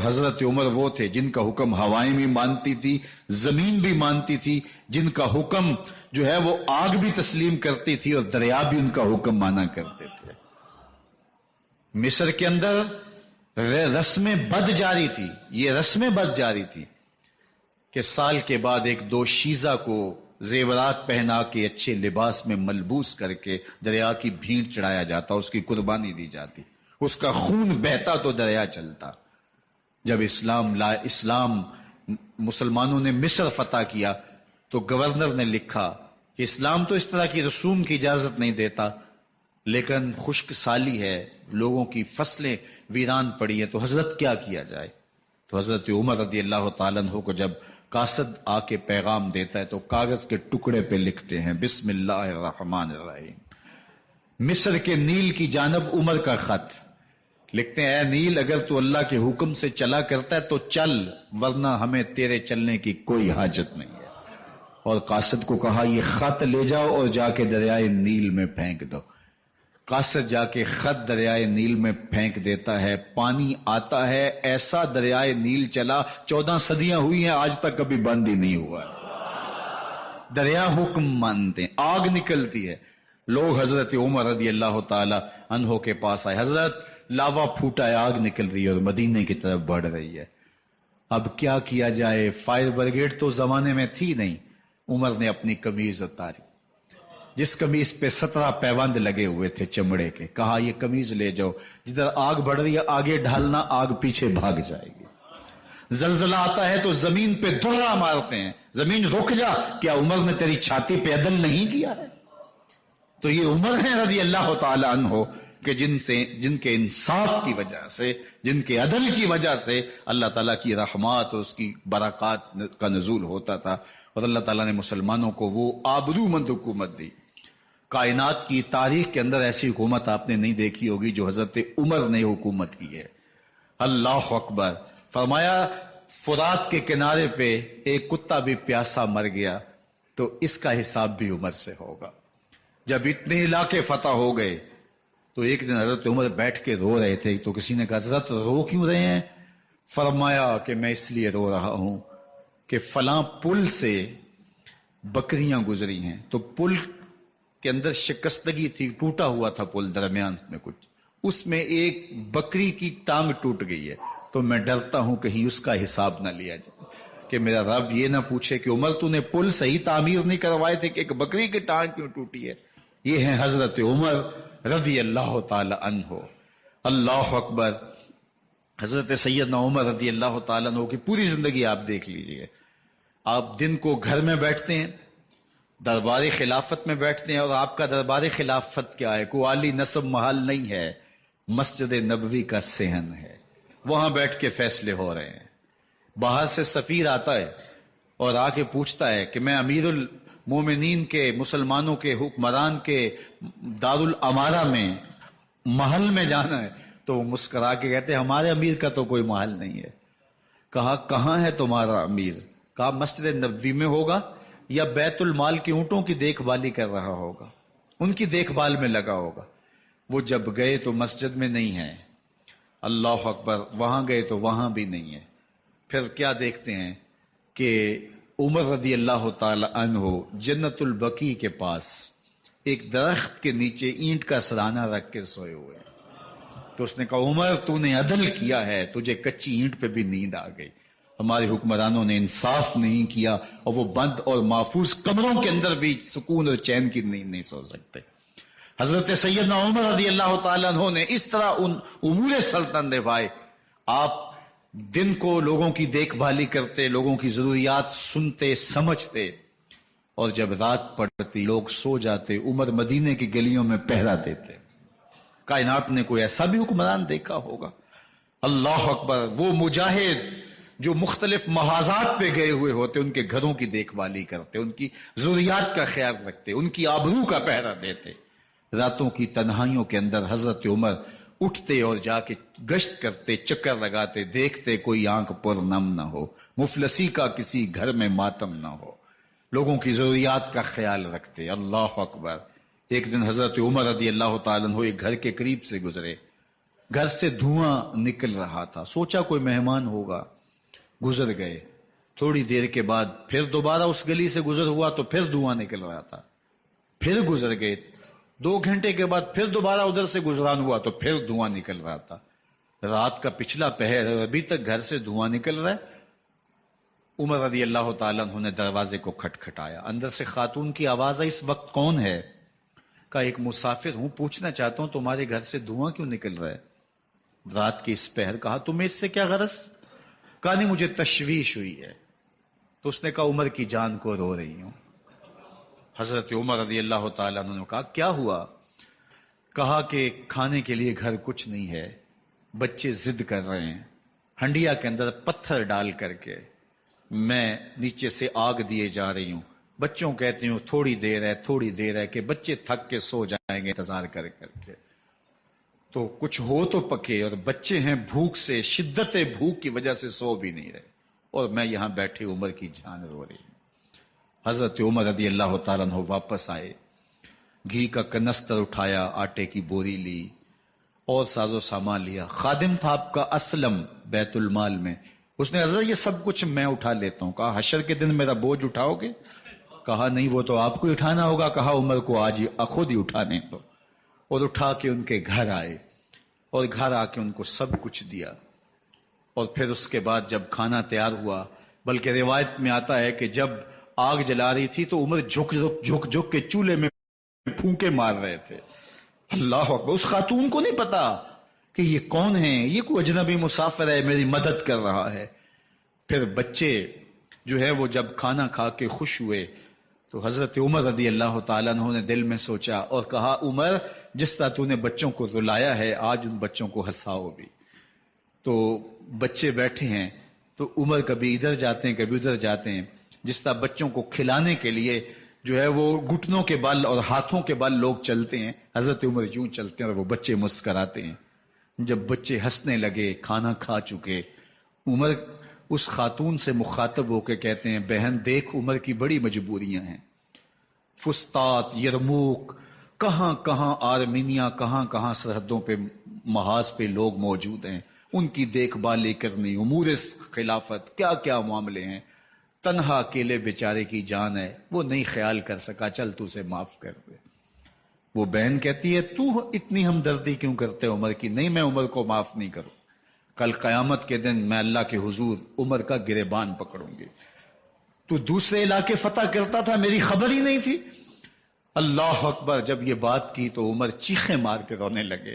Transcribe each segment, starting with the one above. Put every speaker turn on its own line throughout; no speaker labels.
حضرت عمر وہ تھے جن کا حکم ہوائیں بھی مانتی تھی، زمین بھی مانتی تھی، جن کا حکم جو ہے وہ آگ بھی تسلیم کرتی تھی اور دریا بھی ان کا حکم مانا کرتے تھے۔ مصر کے اندر رسم بد جاری تھی، یہ رسم بد جاری تھی کہ سال کے بعد ایک دو شیزہ کو زیورات پہنا کے اچھے لباس میں ملبوس کر کے دریا کی بھینٹ چڑھایا جاتا، اس کی قربانی دی جاتی، اس کا خون بہتا تو دریا چلتا۔ جب اسلام مسلمانوں نے مصر فتح کیا تو گورنر نے لکھا کہ اسلام تو اس طرح کی رسوم کی اجازت نہیں دیتا، لیکن خشک سالی ہے، لوگوں کی فصلیں ویران پڑی ہیں، تو حضرت کیا کیا جائے؟ تو حضرت عمر رضی اللہ تعالیٰ عنہ کو جب قاصد آ کے پیغام دیتا ہے تو کاغذ کے ٹکڑے پہ لکھتے ہیں بسم اللہ الرحمن الرحیم، مصر کے نیل کی جانب عمر کا خط، لکھتے ہیں اے نیل اگر تو اللہ کے حکم سے چلا کرتا ہے تو چل، ورنہ ہمیں تیرے چلنے کی کوئی حاجت نہیں ہے۔ اور قاصد کو کہا یہ خط لے جاؤ اور جا کے دریائے نیل میں پھینک دو۔ قاصد جا کے خط دریائے نیل میں پھینک دیتا ہے، پانی آتا ہے، ایسا دریائے نیل چلا 14 صدیاں ہوئی ہیں آج تک کبھی بند ہی نہیں ہوا۔ دریا حکم مانتے ہیں، آگ نکلتی ہے، لوگ حضرت عمر رضی اللہ تعالی عنہ کے پاس آئے، حضرت لاوا پھوٹا ہے، آگ نکل رہی ہے اور مدینے کی طرف بڑھ رہی ہے، اب کیا کیا جائے؟ فائر بریگیڈ تو زمانے میں تھی نہیں۔ عمر نے اپنی قمیض اتاری، جس قمیض پہ 17 پیوند لگے ہوئے تھے چمڑے کے، کہا یہ قمیض لے جاؤ، جدھر آگ بڑھ رہی ہے آگے ڈھالنا، آگ پیچھے بھاگ جائے گی۔ زلزلہ آتا ہے تو زمین پہ دھرا مارتے ہیں، زمین رک جا، کیا عمر نے تیری چھاتی پہ عدل نہیں کیا ہے؟ تو یہ عمر ہیں رضی اللہ تعالی عنہ کہ جن کے انصاف کی وجہ سے، جن کے عدل کی وجہ سے اللہ تعالیٰ کی رحمات اور اس کی برکات کا نزول ہوتا تھا، اور اللہ تعالیٰ نے مسلمانوں کو وہ آبرومند حکومت دی۔ کائنات کی تاریخ کے اندر ایسی حکومت آپ نے نہیں دیکھی ہوگی جو حضرت عمر نے حکومت کی ہے۔ اللہ اکبر۔ فرمایا فرات کے کنارے پہ ایک کتا بھی پیاسا مر گیا تو اس کا حساب بھی عمر سے ہوگا۔ جب اتنے علاقے فتح ہو گئے تو ایک دن حضرت عمر بیٹھ کے رو رہے تھے، تو کسی نے کہا حضرت رو کیوں رہے ہیں؟ فرمایا کہ میں اس لیے رو رہا ہوں کہ فلاں پل سے بکریاں گزری ہیں، تو پل کے اندر شکستگی تھی، ٹوٹا ہوا تھا پل درمیان میں کچھ، اس میں ایک بکری کی ٹانگ ٹوٹ گئی ہے، تو میں ڈرتا ہوں کہیں اس کا حساب نہ لیا جائے، کہ میرا رب یہ نہ پوچھے کہ عمر تو نے پل صحیح تعمیر نہیں کروائے تھے کہ ایک بکری کی ٹانگ کیوں ٹوٹی ہے۔ یہ ہیں حضرت عمر رضی اللہ تعالی عنہ۔ اللہ اکبر۔ حضرت سیدنا عمر رضی اللہ تعالیٰ عنہ کی پوری زندگی آپ دیکھ لیجئے، آپ دن کو گھر میں بیٹھتے ہیں، دربار خلافت میں بیٹھتے ہیں، اور آپ کا دربار خلافت کیا ہے؟ کوئی عالی نصب محل نہیں ہے، مسجد نبوی کا صحن ہے، وہاں بیٹھ کے فیصلے ہو رہے ہیں۔ باہر سے سفیر آتا ہے اور آ کے پوچھتا ہے کہ میں امیر المومنین کے، مسلمانوں کے حکمران کے دارالامارہ میں محل میں جانا ہے، تو وہ مسکرا کے کہتے ہیں ہمارے امیر کا تو کوئی محل نہیں ہے۔ کہا کہاں ہے تمہارا امیر؟ کہا مسجد نبوی میں ہوگا یا بیت المال کی اونٹوں کی دیکھ بھالی کر رہا ہوگا، ان کی دیکھ بھال میں لگا ہوگا۔ وہ جب گئے تو مسجد میں نہیں ہے، اللہ اکبر، وہاں گئے تو وہاں بھی نہیں ہے۔ پھر کیا دیکھتے ہیں کہ عمر رضی اللہ تعالی عنہ جنت البقیع کے پاس ایک درخت کے نیچے اینٹ کا سرانہ رکھ کے سوئے ہوئے ہیں۔ تو اس نے کہا عمر تو نے عدل کیا ہے، تجھے کچی اینٹ پہ بھی نیند آ گئی، ہمارے حکمرانوں نے انصاف نہیں کیا، اور وہ بند اور محفوظ کمروں کے اندر بھی سکون اور چین کی نیند نہیں سو سکتے۔ حضرت سیدنا عمر رضی اللہ تعالیٰ عنہ نے اس طرح ان امور سلطنت نبھائے۔ آپ دن کو لوگوں کی دیکھ بھالی کرتے، لوگوں کی ضروریات سنتے سمجھتے، اور جب رات پڑتی لوگ سو جاتے، عمر مدینے کی گلیوں میں پہرا دیتے۔ کائنات نے کوئی ایسا بھی حکمران دیکھا ہوگا؟ اللہ اکبر۔ وہ مجاہد جو مختلف محاذات پہ گئے ہوئے ہوتے، ان کے گھروں کی دیکھ بھالی کرتے، ان کی ضروریات کا خیال رکھتے، ان کی آبرو کا پہرا دیتے۔ راتوں کی تنہائیوں کے اندر حضرت عمر اٹھتے اور جا کے گشت کرتے، چکر لگاتے، دیکھتے کوئی آنکھ پر نم نہ ہو، مفلسی کا کسی گھر میں ماتم نہ ہو، لوگوں کی ضروریات کا خیال رکھتے۔ اللہ اکبر۔ ایک دن حضرت عمر رضی اللہ تعالیٰ عنہ ایک گھر کے قریب سے گزرے، گھر سے دھواں نکل رہا تھا. سوچا کوئی مہمان ہوگا. گزر گئے. تھوڑی دیر کے بعد پھر دوبارہ اس گلی سے گزر ہوا تو پھر دھواں نکل رہا تھا. پھر گزر گئے. 2 گھنٹے کے بعد پھر دوبارہ ادھر سے گزران ہوا تو پھر دھواں نکل رہا تھا. رات کا پچھلا پہر ہے، ابھی تک گھر سے دھواں نکل رہا ہے. عمر رضی اللہ تعالیٰ عنہ نے دروازے کو کھٹکھٹایا. اندر سے خاتون کی آواز آئی، اس وقت کون ہے؟ کہا ایک مسافر ہوں، پوچھنا چاہتا ہوں تمہارے گھر سے دھواں کیوں نکل رہا ہے رات کے اس پہر. کہا تمہیں اس سے کیا غرض؟ کہا نہیں مجھے تشویش ہوئی ہے. تو اس نے کہا عمر کی جان کو رو رہی ہوں. حضرت عمر رضی اللہ تعالیٰ عنہ نے کہا کیا ہوا؟ کہا کہ کھانے کے لیے گھر کچھ نہیں ہے، بچے ضد کر رہے ہیں، ہنڈیا کے اندر پتھر ڈال کر کے میں نیچے سے آگ دیے جا رہی ہوں. بچوں کہتی ہوں تھوڑی دیر ہے تھوڑی دیر ہے، کہ بچے تھک کے سو جائیں گے انتظار کر کر کے. تو کچھ ہو تو پکے، اور بچے ہیں بھوک سے، شدت بھوک کی وجہ سے سو بھی نہیں رہے، اور میں یہاں بیٹھے عمر کی جان رو رہی ہوں. حضرت عمر رضی اللہ تعالیٰ عنہ واپس آئے. گھی کا کنستر اٹھایا، آٹے کی بوری لی اور ساز و سامان لیا. خادم تھا آپ کا اسلم بیت المال میں. اس نے حضرت یہ سب کچھ میں اٹھا لیتا ہوں. کہا حشر کے دن میرا بوجھ اٹھاؤ گے؟ کہا نہیں وہ تو آپ کو اٹھانا ہوگا. کہا عمر کو آج خود ہی اٹھانے دو. اور اٹھا کے ان کے گھر آئے اور گھر آ کے ان کو سب کچھ دیا. اور پھر اس کے بعد جب کھانا تیار ہوا، بلکہ روایت میں آتا ہے کہ جب آگ جلا رہی تھی تو عمر جھک کے چولہے میں پھونکے مار رہے تھے. اللہ اکبر. اس خاتون کو نہیں پتا کہ یہ کون ہے، یہ کوئی اجنبی مسافر ہے میری مدد کر رہا ہے. پھر بچے جو ہے وہ جب کھانا کھا کے خوش ہوئے تو حضرت عمر رضی اللہ تعالیٰ عنہ نے دل میں سوچا اور کہا عمر جس طرح تو نے بچوں کو رلایا ہے آج ان بچوں کو ہنساؤ بھی. تو بچے بیٹھے ہیں تو عمر کبھی ادھر جاتے ہیں کبھی ادھر جاتے ہیں. جس طرح بچوں کو کھلانے کے لیے جو ہے وہ گھٹنوں کے بل اور ہاتھوں کے بل لوگ چلتے ہیں، حضرت عمر یوں چلتے ہیں اور وہ بچے مسکراتے ہیں. جب بچے ہنسنے لگے، کھانا کھا چکے، عمر اس خاتون سے مخاطب ہو کے کہتے ہیں بہن دیکھ عمر کی بڑی مجبوریاں ہیں. فسطاط، یرموک، کہاں کہاں آرمینیا، کہاں کہاں سرحدوں پہ محاذ پہ لوگ موجود ہیں، ان کی دیکھ بھال کرنی، امور خلافت، کیا کیا معاملے ہیں. تنہا اکیلے بیچارے کی جان ہے، وہ نہیں خیال کر سکا، چل تو اسے معاف کر دے. وہ بہن کہتی ہے تو اتنی ہمدردی کیوں کرتے عمر کی؟ نہیں میں عمر کو معاف نہیں کروں. کل قیامت کے دن میں اللہ کے حضور عمر کا گریبان پکڑوں گی. تو دوسرے علاقے فتح کرتا تھا، میری خبر ہی نہیں تھی. اللہ اکبر. جب یہ بات کی تو عمر چیخیں مار کے رونے لگے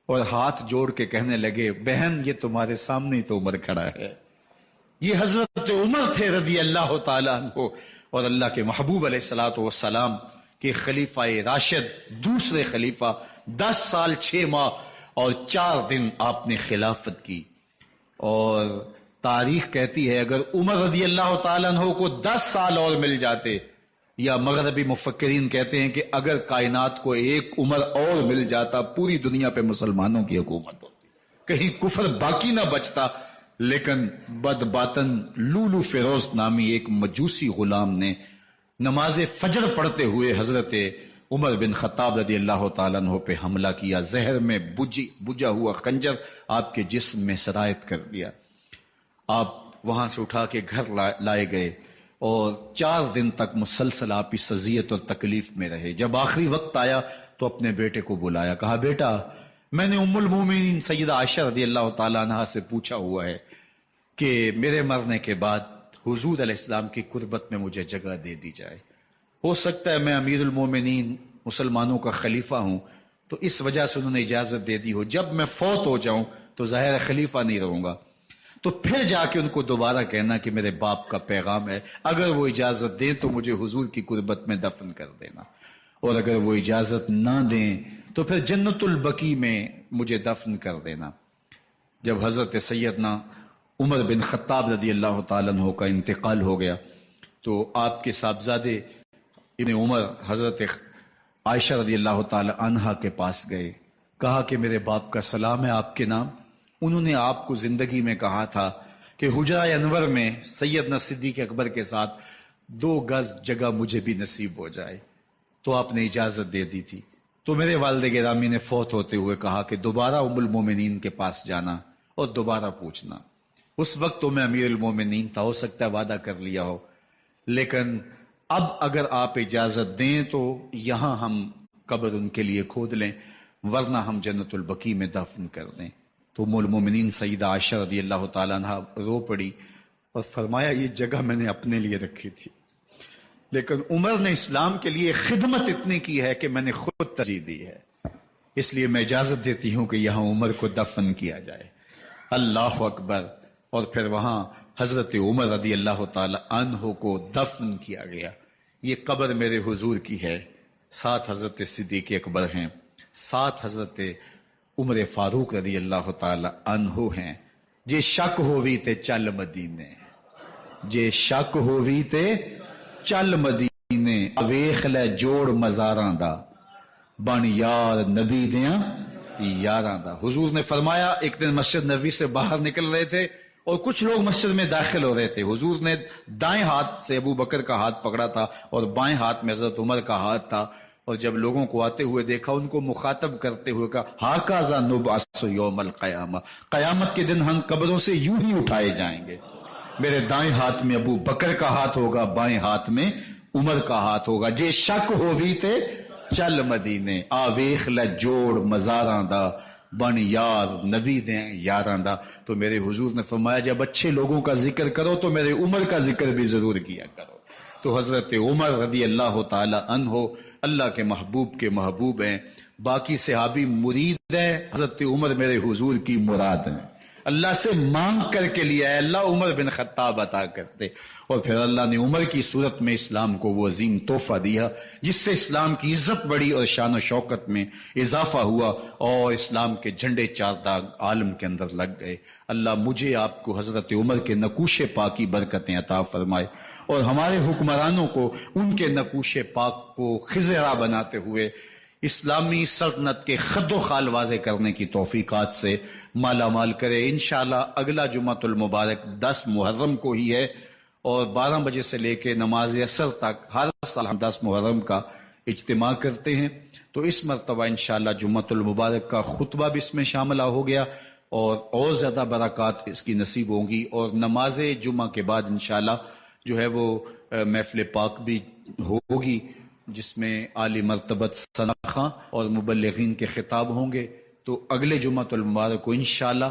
اور ہاتھ جوڑ کے کہنے لگے بہن یہ تمہارے سامنے ہی تو عمر کھڑا ہے. یہ حضرت عمر تھے رضی اللہ تعالیٰ عنہ، اور اللہ کے محبوب علیہ الصلوۃ والسلام کے خلیفہ راشد، دوسرے خلیفہ. 10 سال 6 ماہ اور 4 دن آپ نے خلافت کی. اور تاریخ کہتی ہے اگر عمر رضی اللہ تعالیٰ عنہ کو 10 سال اور مل جاتے، یا مغربی مفکرین کہتے ہیں کہ اگر کائنات کو ایک عمر اور مل جاتا پوری دنیا پہ مسلمانوں کی حکومت ہوتی، کہیں کفر باقی نہ بچتا. لیکن بد باطن لولو فیروز نامی ایک مجوسی غلام نے نماز فجر پڑھتے ہوئے حضرت عمر بن خطاب رضی اللہ تعالیٰ عنہ پہ حملہ کیا. زہر میں بجھا ہوا خنجر آپ کے جسم میں سرایت کر دیا. آپ وہاں سے اٹھا کے گھر لائے گئے اور 4 دن تک مسلسل آپ اس اذیت اور تکلیف میں رہے. جب آخری وقت آیا تو اپنے بیٹے کو بلایا. کہا بیٹا میں نے ام المومنین سیدہ عائشہ رضی اللہ تعالیٰ عنہ سے پوچھا ہوا ہے کہ میرے مرنے کے بعد حضور علیہ السلام کی قربت میں مجھے جگہ دے دی جائے. ہو سکتا ہے میں امیر المومنین مسلمانوں کا خلیفہ ہوں تو اس وجہ سے انہوں نے اجازت دے دی ہو، جب میں فوت ہو جاؤں تو ظاہر خلیفہ نہیں رہوں گا. تو پھر جا کے ان کو دوبارہ کہنا کہ میرے باپ کا پیغام ہے، اگر وہ اجازت دیں تو مجھے حضور کی قربت میں دفن کر دینا، اور اگر وہ اجازت نہ دیں تو پھر جنت البقیع میں مجھے دفن کر دینا. جب حضرت سیدنا عمر بن خطاب رضی اللہ تعالیٰ عنہ کا انتقال ہو گیا تو آپ کے صاحبزادے ابن عمر حضرت عائشہ رضی اللہ تعالیٰ عنہا کے پاس گئے. کہا کہ میرے باپ کا سلام ہے آپ کے نام. انہوں نے آپ کو زندگی میں کہا تھا کہ حجرہ انور میں سیدنا صدیق اکبر کے ساتھ 2 گز جگہ مجھے بھی نصیب ہو جائے، تو آپ نے اجازت دے دی تھی. تو میرے والد گرامی نے فوت ہوتے ہوئے کہا کہ دوبارہ ام المومنین کے پاس جانا اور دوبارہ پوچھنا. اس وقت تو میں امیر المومنین تھا، ہو سکتا ہے وعدہ کر لیا ہو، لیکن اب اگر آپ اجازت دیں تو یہاں ہم قبر ان کے لیے کھود لیں، ورنہ ہم جنت البقیع میں دفن کر دیں. تو ام المومنین سیدہ عائشہ رضی اللہ تعالیٰ عنہ رو پڑی اور فرمایا یہ جگہ میں نے اپنے لیے رکھی تھی، لیکن عمر نے اسلام کے لیے خدمت اتنی کی ہے کہ میں نے خود ترجیح دی ہے، اس لیے میں اجازت دیتی ہوں کہ یہاں عمر کو دفن کیا جائے. اللہ اکبر. اور پھر وہاں حضرت عمر رضی اللہ تعالی عنہ کو دفن کیا گیا. یہ قبر میرے حضور کی ہے، ساتھ حضرت صدیق اکبر ہیں، ساتھ حضرت عمر فاروق رضی اللہ تعالی عنہ ہیں. جے شک ہووی تے چل مدینے، جے شک ہووی تے چل مدینے، ویخ لے جوڑ مزاراں دا، بن یار نبی دیاں یاراں دا. حضور نے فرمایا ایک دن مسجد نبوی سے باہر نکل رہے تھے اور کچھ لوگ مسجد میں داخل ہو رہے تھے. حضور نے دائیں ہاتھ سے ابو بکر کا ہاتھ پکڑا تھا اور بائیں ہاتھ میں حضرت عمر کا ہاتھ تھا، اور جب لوگوں کو آتے ہوئے دیکھا ان کو مخاطب کرتے ہوئے کہا ہاکذا نبعث یوم القیامہ، قیامت کے دن ہم قبروں سے یوں ہی اٹھائے جائیں گے. میرے دائیں ہاتھ میں ابو بکر کا ہاتھ ہوگا، بائیں ہاتھ میں عمر کا ہاتھ ہوگا. جے شک ہووی تے چل مدینے، آ ویخ لے جوڑ مزاراں دا، بن یار نبی دیں یاراں دا. تو میرے حضور نے فرمایا جب اچھے لوگوں کا ذکر کرو تو میرے عمر کا ذکر بھی ضرور کیا کرو. تو حضرت عمر رضی اللہ تعالی عنہ اللہ کے محبوب کے محبوب ہیں. باقی صحابی مرید ہیں، حضرت عمر میرے حضور کی مراد ہیں. اللہ سے مانگ کر کے لیا ہے اللہ عمر بن خطاب عطا کرتے، اور پھر اللہ نے عمر کی صورت میں اسلام کو وہ عظیم تحفہ دیا جس سے اسلام کی عزت بڑی اور شان و شوکت میں اضافہ ہوا، اور اسلام کے جھنڈے چار داغ عالم کے اندر لگ گئے. اللہ مجھے آپ کو حضرت عمر کے نقوش پاک کی برکتیں عطا فرمائے، اور ہمارے حکمرانوں کو ان کے نقوش پاک کو خزرہ بناتے ہوئے اسلامی سلطنت کے خد و خال واضح کرنے کی توفیقات سے مالا مال کرے. انشاءاللہ اگلا جمعۃ المبارک 10 محرم کو ہی ہے، اور 12 بجے سے لے کے نماز عصر تک ہر سال ہم 10 محرم کا اجتماع کرتے ہیں. تو اس مرتبہ انشاءاللہ جمعۃ المبارک کا خطبہ بھی اس میں شامل ہو گیا، اور زیادہ برکات اس کی نصیب ہوں گی. اور نماز جمعہ کے بعد انشاءاللہ جو ہے وہ محفل پاک بھی ہوگی جس میں عالی مرتبت ثنا خاں اور مبلغین کے خطاب ہوں گے. تو اگلے جمعۃ المبارک کو انشاءاللہ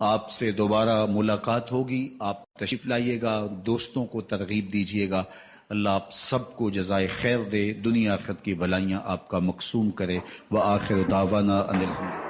آپ سے دوبارہ ملاقات ہوگی. آپ تشریف لائیے گا، دوستوں کو ترغیب دیجیے گا. اللہ آپ سب کو جزائے خیر دے، دنیا آخرت کی بھلائیاں آپ کا مقسوم کرے. وآخر دعوانا ان الحمد